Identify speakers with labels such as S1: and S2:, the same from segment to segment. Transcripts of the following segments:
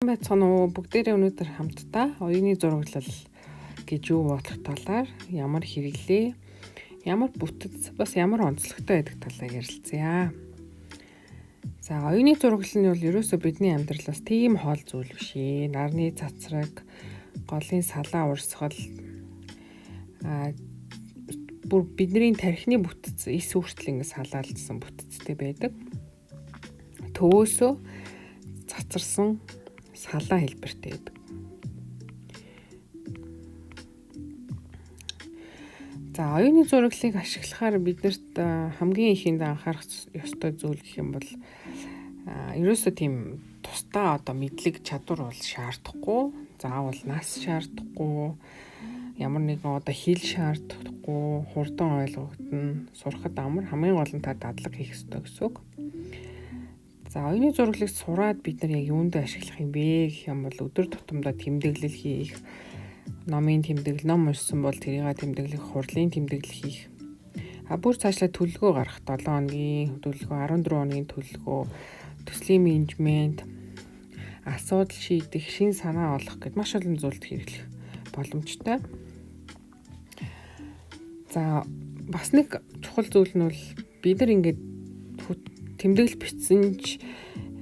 S1: Сайн байцгаана уу? Бүгдээрээ өнөөдөр хамтдаа оюуны зураглал гэж юу болох талаар ямар хэрэглээ, ямар бүтэц, бас ямар онцлогтой байдаг талаар ярилцъя. За, оюуны зураглал нь бол ерөөсөө бидний амьдралаас тийм хоол зүйл биш ээ. Нарны цацраг, голын салаа урсгал, бүр бидний тархины бүтэц, эс хүртэл ингэ салаалдсан бүтэцтэй байдаг. Төвөөсөө цацарсан салаа хэлбэртэй байдаг. За, оюуны зураглалыг ашиглахаар биднэрт хамгийн ихэнд анхаарах ёстой зүйл гэх юм бол ерөөсөө тийм тусдаа мэдлэг чадвар бол шаардахгүй, заавал нас шаардахгүй, ямар нэгэн хэл шаардахгүй, хурдан ойлгогдно, сурахад амар, хамгийн гол нь та дадлага хийх ёстой гэсэн үг. За, оюуны зураглалыг сураад бид нар яг юунд ашиглах юм бэ гэх юм бол өдөр тутамдаа тэмдэглэл хийх, номын тэмдэглэл, ном уншсан бол тэрийг тэмдэглэх, хурлын тэмдэглэл хийх. Бүр цаашлаа төлөвлөгөө гаргах, 7 хоногийн төлөвлөгөө, 14 хоногийн төлөвлөгөө, төслийн менежмент, асуудал шийдэх, шин санаа олох гэд маш олон зүйлд хэрэглэх боломжтой. За, бас нэг чухал зүйл нь бол бид нар ингээд тэмдэглэл бичсэн ч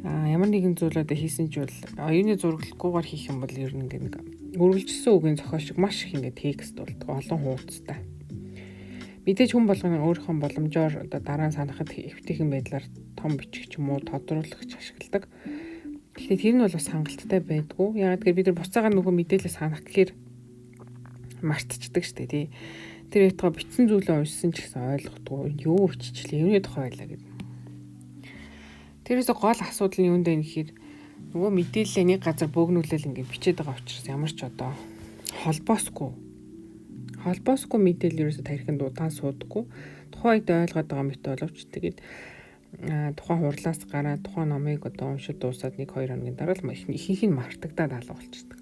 S1: ямар нэгэн зүйлүүд хийсэн ч бол оюуны зураглалгүйгээр хийх юм бол ер нь ингээд үргэлжлсэн үгийн зохиол шиг маш их ингээд текст болдог, олон хуудастай. Мэдээж хүн болгоны өөрийнхөө боломжоор дараа нь санахад эвтэйхэн байдлаар том бичих ч юм уу тодруулагч ашигладаг. Гэхдээ тэр нь бол бас хангалттай байдгүй. Яг тэгэхээр бид нар буцаага нөгөө мэдээлэл санах гэхээр мартчихдаг шүү дээ, тий. Тэр ятгаа бичсэн зүйлээ уншсан ч гэсэн ойлгохгүй юу биччихлээ, юуны тухай байлаа гэдэг. Тэрээс гол асуудал нь юунд вэ гэхээр нөгөө мэдээллээ нэг газар бөөгнүүлэл ингээд бичээд байгаа учраас ямар ч холбоосгүй мэдээлэл ерөөсө тарихын удаан суудаггүй. Тухайн үед ойлгоод байгаа мэт боловч тэгээд тухайн хурлаас гараад тухайн номыг уншиж дуусаад 1-2 хоногийн дараа л ихэнх нь мартагдаад алга болчихдог.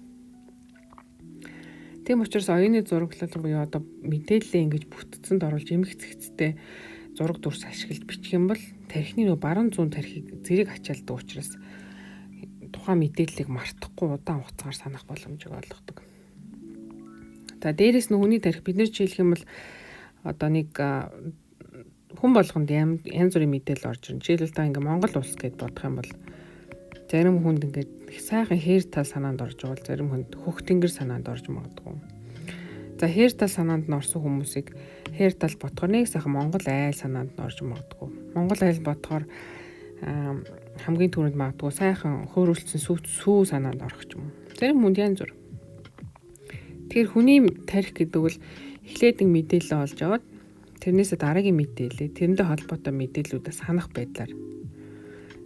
S1: Тийм учраас оюуны зураглал буюу мэдээллээ ингэж бүтцэнд оруулж эмх цэгцтэй зураг дүрс ашиглаж бичих юм бол тархины баруун зүүн тархийг зэрэг ачаалдаг учраас тухайн мэдээллийг мартахгүй удаан хугацаагаар санах боломжийг олгодог. За, дээрээс нь хүний тархи бид нар жишээлх юм бол нэг хүн болгонд янз бүрийн мэдээлэл орж ирнэ. Жишээлбэл та ингээ Монгол улс гэд бодох юм бол зарим хүнд ингээд их сайхан хээр тал санаанд орж байгаа бол зарим хүнд хөх тэнгэр санаанд орж магадгүй. За, хээр тал санаанд нь орсон хүмүүсийг хээр тал бодохоор нэг сайхан Монгол айл санаанд нь орж магадгүй. Монгол айл бодохоор хамгийн түрүүнд магадгүй сайхан хөөрүүлсэн сүү санаанд орох ч юм уу. Зарим хүнд янз бүр. Тэгэхээр хүний тарих гэдэг бол эхлээд нэг мэдээлэл олж аваад тэрнээсээ дараагийн мэдээлэл, тэрэндээ холбоотой мэдээллүүдээ санах байдлаар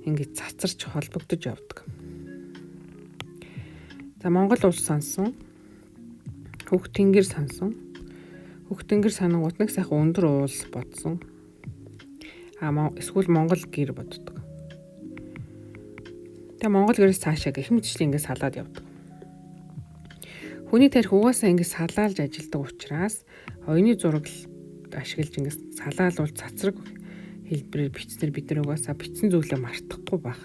S1: ингээд цацарч холбогдож явдаг. За, Монгол улс сансан, хөх тэнгэр сансан. Хөх тэнгэр санангууд нэг сайхан өндөр уул бодсон. Эсвэл Монгол гэр боддог. Тэгээ Монгол гэрээс цаашаа гэх мэтчлэн ингээд салаад явдаг. Хүний тарих угаасаа ингээд салаалж ажилдаг учраас оюуны зураглал ашиглаж ингээд салаалуул цацраг хэлбэрээр бичснээр бид нар угаасаа бичсэн зүйлээ мартахгүй байх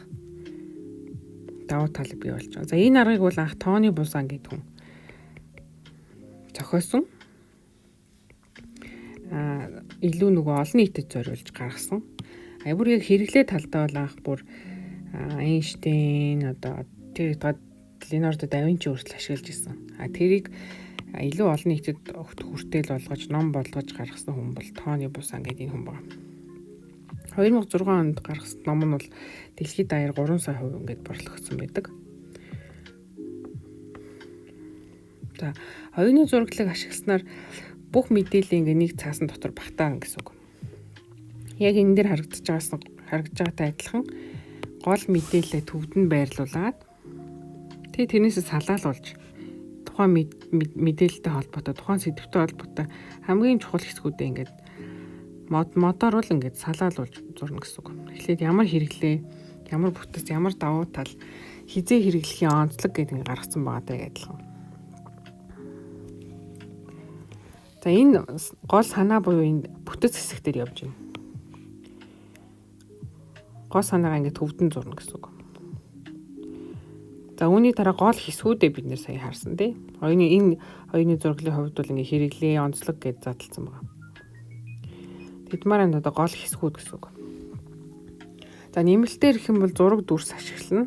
S1: давуу талыг бий болж байгаа. За, энэ аргыг бол анх Тони Бузан гэдэг хүн зохиосон. Илүү нөгөө олон нийтэд зориулж гаргасан. Бүр яг хэрэглээ талдаа бол анх бүр Эйнштейн тэр Леонардо да Винчи хүртэл ашиглаж ирсэн. Тэрийг илүү олон нийтэд хүртэл болгож, ном болгож гаргасан хүн бол Тони Бузан гэдэг энэ хүн байна. 2006 онд гаргасан ном нь бол дэлхийд даяар 3 сая хувь ингээд борлогдсон байдаг. За, оюуны зураглалыг ашигласнаар бүх мэдээлэл ингээд нэг цаасан дотор багтаана гэсэн үг. Яг энэ дээр харагдаж байгаатай адилхан гол мэдээлэлээ төвдөнд байрлуулад тэрнээсээ салаалуулж тухайн мэдээлэлтэй холбоотой, тухайн сэдвтэй холбоотой хамгийн чухал хэсгүүдээ ингээд модоор л ингээд салаалуулж зурна гэсэн үг. Эхлээд ямар хэрэглээ, ямар бүтэц, ямар давуу тал, хизээ хэрэглэхийн онцлог гэдэг ингээд гаргацсан байгаатай адилхан. За, энэ гол санаа буюу энэ бүтэц хэсэг дээр явж байна. Гол санаагаа ингээд төвдөн зурна гэсэн үг. За үүний дараа гол хэсгүүдээ бид нэр сая харсан тий. Энэ оюуны зураглалын хувьд бол ингээ хэрэглээ, онцлог гэж задлсан байна. Тэд маань одоо гол хэсгүүд гэсэн үг. За нэмэлтээр их юм бол зураг дүрс ашиглана.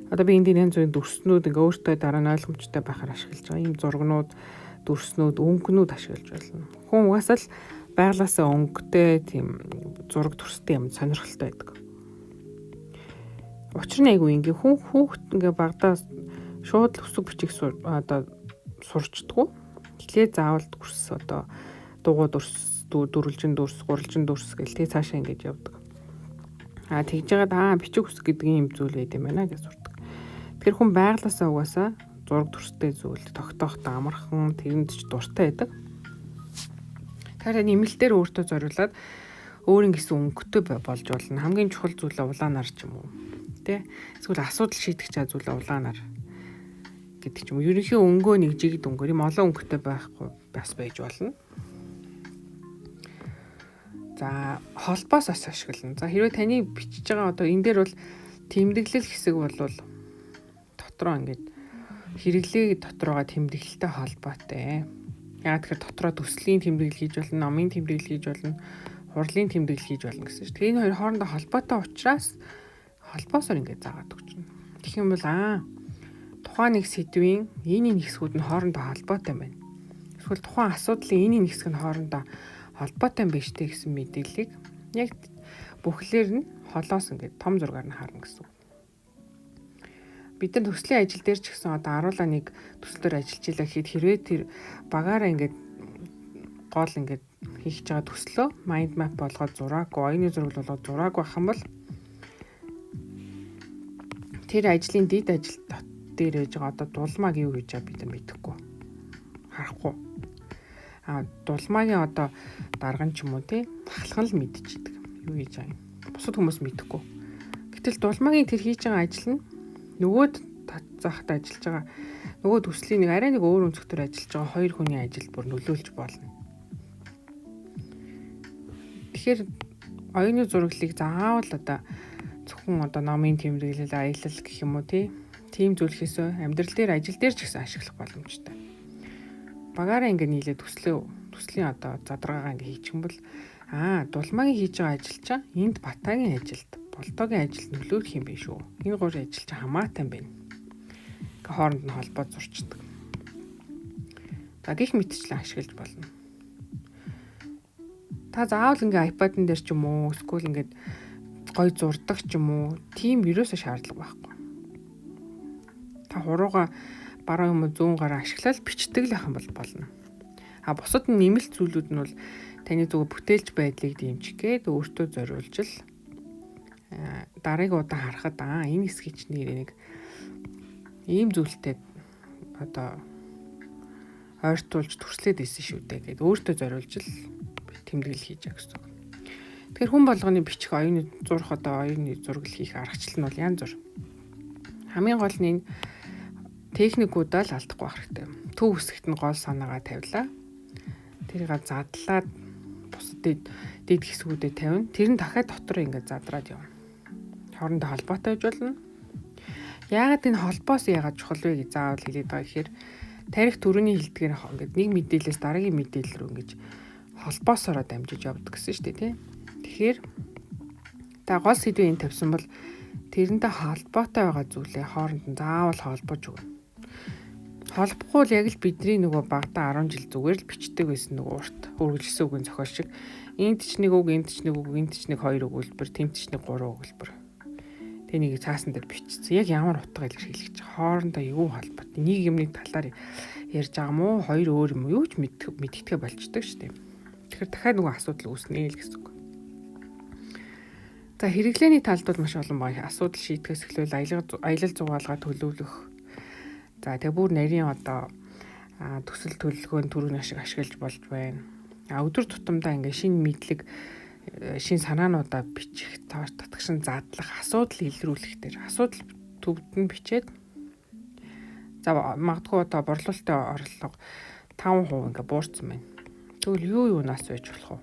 S1: Одоо би энд янз бүрийн дүрснүүд ингээ өөртөө дараа нь ойлгомжтой байхаар ашиглаж байгаа. Ийм зургнууд, дүрснүүд, өнгөнүүд ашиглаж байна. Хүн угаасаа л байглаасаа өнгөтэй тийм зураг дүрстэй юм сонирхолтой байдаг. Учир нь айгүй ингээ хүүхд ингээ багадаа шууд л өсөг бичих одоо сурчдаггүй. Эхлээ заавал дүрс одоо дугуй дүрс, дөрвөлжин дүрс, гурвалжин дүрс гэл тэг цаашаа ингэж явдаг. Тэгж яагаад бичих үсэг гэдэг юм зүйл байд юм байна гэж сурдаг. Тэгэхээр хүн байглаасаа угаасаа зураг дүрстэй зүйл тогтоохтой амархан тэрэнд ч дуртай байдаг. Тэгэхээр нэмэлтээр өөртөө зориулаад өөрийн гэсэн өнгөтэй болж болно. Хамгийн чухал зүйлээ улаанаар ч юм уу. Тэ? Эсвэл асуудал шийдэх зүйлээ улаанаар гэдэг ч юм уу. Ерөнхий өнгөө нэг жигд өнгөөр юм олон өнгөтэй байхгүй бас байж болно. За холбоос ашиглана. За хэрвээ таны бичиж байгаа одоо энэ дээр бол тэмдэглэл хэсэг бол дотроо ингээд хэрэглээ дотроо тэмдэглэлтэй холбоотой. Яг тэгэхээр дотроо төслийн тэмдэглэл хийж болно, номын тэмдэглэл хийж болно, хурлын тэмдэглэл хийж болно гэсэн чинь. Энэ хоёр хоорондоо холбоотой учраас холбоосоор ингээд заагаад өгч байна. Тэгэх юм бол тухайн нэг сэдвийн энэ хэсгүүд нь хоорондоо холбоотой байна. Эсвэл тухайн асуудлын энэ хэсэг нь хоорондоо холбоотой юм биш үү гэсэн мэдээллийг яг бүхлээр нь холоос ингээд том зургаар нь харна гэсэн үг. Бид нар төслийн ажил дээр ч гэсэн одоо аруулаа нэг төслөөр ажиллаж илаа гэхэд хэрвээ тэр багаараа ингээд гол ингээд хийх гэж байгаа төслөө майнд map болгоод зураагүй, оюуны зураг болгоод зураагүй байх юм бол тэр ажлын дид ажил дээр ээж байгаа одоо дулмаг юу гэж бид нар мэдэхгүй. Харахгүй. Дулмагийн одоо дарган ч юм уу тий ахлах нь л мэдчихдэг. Юу хийж байгаа юм. Бусад хүмүүс мэдэхгүй. Гэтэл дулмагийн тэр хийж байгаа ажил нь нөгөөд заахад ажиллаж байгаа нөгөө төслийн нэг арай нэг өөр өнцгтөр ажиллаж байгаа хоёр хүний ажилд бүр нөлөөлж болно. Тэгэхээр оюуны зураглалыг заавал одоо зөвхөн одоо номын тэмдэглэл, аялал гэх юм уу тийм зүйлхээсөө амьдрал дээр ажил дээр ч гэсэн ашиглах боломжтой. Багаараа ингэ нийлээ төслийн одоо задаргаагаа ингэ хийчих юм бол дулмагийн хийж байгаа ажил чинь энд батагийн ажилд болдоогийн ажилд нөлөөлөх юм биш үү? Энэ гурван ажил чинь хамаатай юм байна. Ингээ хооронд нь холбоо зурчдаг. За гих мэтчлэн ашиглаж болно. Та заавал ингээ iPad-н дээр ч юм уу, эсвэл ингээд гой зурдаг ч юм уу, тийм ерөөсөө шаардлага байхгүй. Та хурууга баруун юм зүүн гараа ашиглаад бичдэг л байх юм бол болно. Бусад нэмэлт зүйлүүд нь бол таны зөв бүтээлч байдлыг дэмжих гээд өөртөө зориулж л дараагийн удаа харахад энэ хэсгийг чинь нэг ийм зүйлтэй одоо ойртуулж төрслээд исэн шүү дээ гэд өөртөө зориулж л тэмдэглэл хийж байгаа гэсэн. Тэгэхээр хүн болгоны бичих оюуны зурх одоо оюуны зураглал хийх аргачлал нь бол янз бүр. Хамгийн гол нь энэ техникүүдаа л алдахгүй байх хэрэгтэй. Төв хэсэгт нь гол санаагаа тавилаа. Тэрийг задлаад бусад дэд хэсгүүдэд тавина. Тэр нь дахиад дотор ингээд задраад явна. Хоорондоо холбоотой байж болно. Яагаад энэ холбоос яагаад чухал вэ гэж заавал хэлээд байгаа гэхээр тарих төрөний хилдгээр ингээд нэг мэдээлэлээс дараагийн мэдээлэл рүү ингэж холбоосороо дамжиж явдаг гэсэн шүү дээ тий. Тэгэхээр та гол сэдвээ энэ тавьсан бол тэрнтэй холбоотой байгаа зүйлээ хооронд нь заавал холбож өгнө. Холбохгүй л яг л бидний нөгөө багтаа 10 жил зүгээр л бичдэг байсан нөгөө урт үргэлжлсэн үгийн зохиол шиг энд ч нэг үг, энд ч нэг үг, энд ч нэг хоёр өгүүлбэр, тэмт ч нэг гурван өгүүлбэр. Тэнийг цаасан дээр бичсэн. Яг ямар утга илэрхийлэх хоорондоо юу холбоотой. Нэг юмны талаар ярьж байгаа мó, хоёр өөр юм юу ч мэддэгэ болчдөг шүү дээ. Тэгэхээр дахиад нөгөө асуудал үүснэ л гэсэн үг. За хэрэглээний талд бол маш олон байгаа. Асуудал шийдэхээс эхлээл аялал зугаалгаа төлөвлөх. За тэгээ бүр нарийн одоо төсөл төлөвлөгөөний төрөний ашиг ашиглаж болж байна. Өдөр тутамдаа ингээ шинэ мэдлэг, шинэ санаануудаа бичих, татгшин задлах, асуудал илрүүлэх дээр асуудал төвд нь бичээд за магадгүй одоо борлуулалтын орлого 5% ингээ буурсан байна. Тэгвэл юу юунаас байж болох вэ?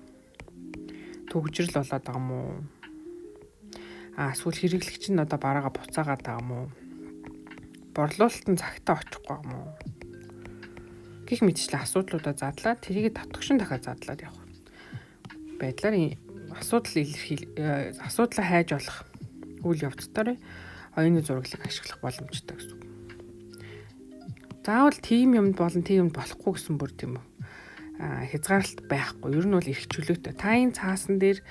S1: Төгжрөл болоод байгаа юм уу? Эсвэл хэрэглэгч нь одоо бараагаа буцаагаад байгаа юм уу? Борлуулалт нь цагтаа очихгүй юм уу? Гэх мэтчлэн асуудлуудаа задлаад тэрийг татгшин дахиад задлаад явах байдлаар асуудлаа хайж болох үйл явцдаар оюуны зураглалыг ашиглах боломжтой гэсэн үг. Заавал тийм юм болон тийм юм болохгүй гэсэн бүр тийм үү. Хязгаарлалт байхгүй. Ер нь бол эрх чөлөөтэй. Та энэ цаасан дээр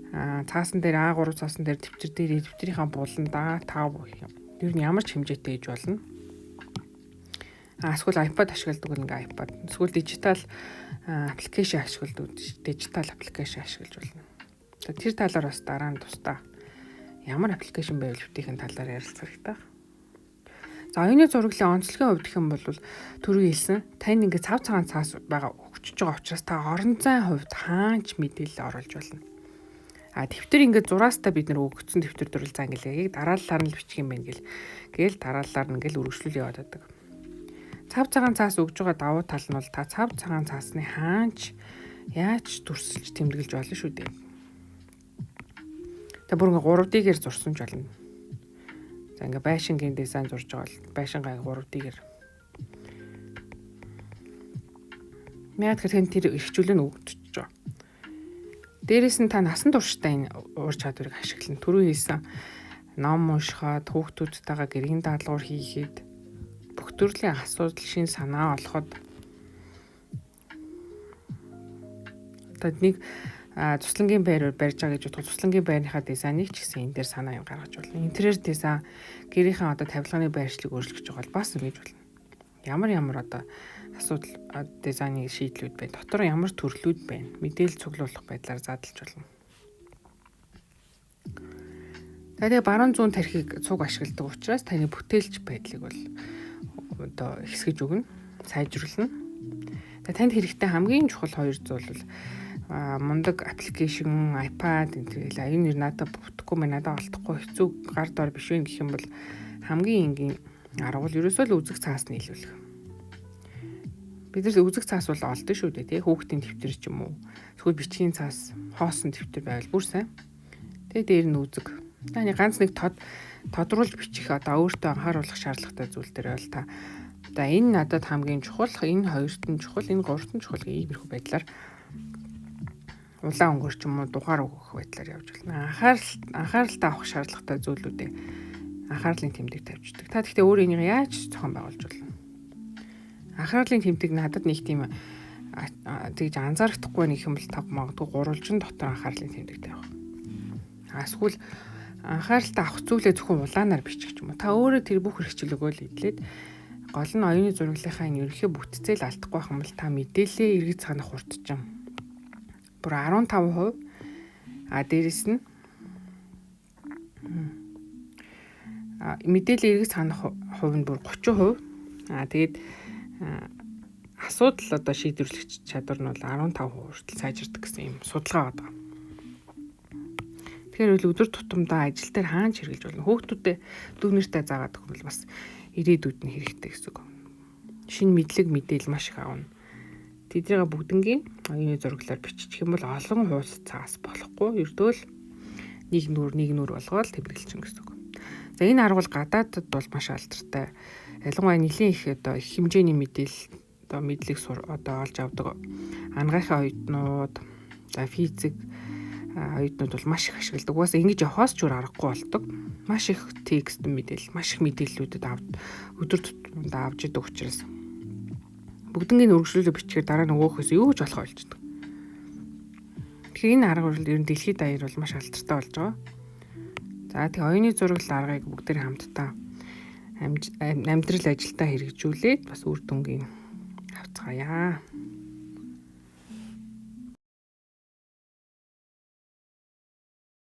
S1: А3 цаасан дээр төвчрийнхаа буландаа тав ер нь ямар ч хэмжээтэй ээж болно. Эсвэл iPad ашигладаг бол ингээ iPad. Эсвэл дижитал аппликейшн ашигладаг дижитал аппликейшн ашиглаж болно. Тэр талаар бас дараа нь тусдаа ямар аппликейшн байвал битгийхэн талаар ярилцах хэрэгтэй. За оюуны зураглалын онцлогийн хувьд гэх юм бол түрүү хэлсэн тань ингээ цав цагаан цаас байгаа өгчөж байгаа учраас та орон зайн хувьд хаанч мэдээлэл оруулж болно. Дэвтэр ингээд зураастаа бид нэр өгсөн дэвтэр дөрвөл зан гэлэгийг дараалалаар нь л бичих юм байна гээл дараалалаар нь ингээл үргэлжлүүл яваад байдаг. Цав цагаан цаас өгж байгаа давуу тал нь бол та цав цагаан цаасны хаанч яаж дүрсэлж тэмдэглэж болно шүү дээ. Та бүр ингээ 3D-гээр зурсан ч болно. За ингээ байшингийн дизайн зурж байгаа бол байшингаа 3D-гээр. Яагаад гэхээр тэр эрхчлөл нь өгдөж байгаа. Дээрээс нь та насан туршдаа энэ уур чадварыг ашиглана. Түрүү хэлсэн ном уншихад, хүүхдүүдтэйгээ гэрийн даалгавар хийхэд, бүх төрлийн асуудал шин санаа олоход одоо нэг туслангийн байр барьж байгаа гэж бодоход туслангийн байрныхаа дизайныг ч гэсэн энэ дээр санаа юм гаргаж болно. Интерьер дизайн гэрийнхээ одоо тавилганы байршлыг өөрчлөж байгаа бол бас ингэж болно. Ямар одоо асуудал дизайны шийдлүүд байна. Дотор ямар төрлүүд байна. Мэдээлэл цуглуулах байдлаар задлж болно. Тэгээд баруун зүүн тархийг цуг ашигладаг учраас таны бүтээлч байдлыг бол одоо хэсгэж өгнө, сайжруулна. Тэгээд танд хэрэгтэй хамгийн чухал хоёр зүйл бол мундаг аппликейшн, iPad тэгэл энэ надад бүтэхгүй мэн надад олдохгүй хэцүү гар дор биш вэ гэх юм бол хамгийн энгийн арга бол ерөөсөө л үзэг цаас нь нийлүүлэх. Бид нар үзэг цаас бол олдсон шүү дээ тий хүүхдийн дэвтэр ч юм уу эсвэл бичгийн цаас хоосон дэвтэр байвал бүр сайн. Тэгээ дээр нь үзэг. Таны ганц нэг тодруулж бичих одоо өөртөө анхааруулах шаардлагатай зүйл дээр бол та одоо энэ надад хамгийн чухал, энэ хоёрт нь чухал, энэ гуравт нь чухал гэх иймэрхүү байдлаар улаан өнгөр ч юм уу дугаар өгөх байдлаар явж байна. Анхааралтай авах шаардлагатай зүйлүүдээ анхаарлын тэмдэг тавьждаг. Та гэхдээ өөр энийг яаж зохион байгуулж болно? Анхаарлын тэмдэг надад нэг тийм тэгж анзаарахдаггүй нэг юм бол тав магадгүй гурвалжин дотор анхаарлын тэмдэг тавих. Эсвэл анхааралтай авах зүйлээ зөвхөн улаанаар бичих ч юм уу. Та өөрөө тэр бүх хэрэгчлөгөө л идэлээд гол нь оюуны зураглалынхаа ерөнхий бүтцээл алдахгүй байх юм бол та мэдээлэлээ эргэж санах хурдчим. Бүр 15%. Дээрэс нь мэдээлэл эргэж санах хувь нь бүр 30%. Тэгээд асуудал одоо шийдвэрлэх чадвар нь бол 15% хүртэл сайжирдаг гэсэн юм судалгаа байгаа. Тэгэхээр өдөр тутамдаа ажил дээр хаанч хэрэгжилж болно. Хүүхдүүдэд дүү нэртэй заагаад өгөх бол бас ирээдүйд нь хэрэгтэй гэсэн үг. Шинэ мэдээлэл маш их аавна. Тэднийг бүгднгийн оюуны зураглалаар биччих юм бол олон хуудас цаас болохгүй. Ердөөл нэг нүр болгоод тэмдэглэчин гэсэн үг. За энэ арга бол гадаадд бол маш алдартай. Ялангуяа нэлийн их одоо их хэмжээний мэдлэг одоо олж авдаг ангийнхаа оюутнууд, за физик оюутнууд бол маш их ашигладаг. Угаасаа ингэж явахаас ч өөр аргагүй болдог. Маш их текст мэдээлэл, маш их мэдээллүүдэд өдөр тутамдаа авч идэг учраас бүгднийг өргөжлүүлээ бичгээр дараа нь өгөхөөс юу ч болох болждаг. Тэгэхээр энэ арга бол ер нь дэлхийд даяар бол маш алдартай болж байгаа. За тэгээ оюуны зураглал аргыг бүгдээр хамтдаа амьдрал ажилдаа хэрэгжүүлээд бас үр дүнгийн авцгаая.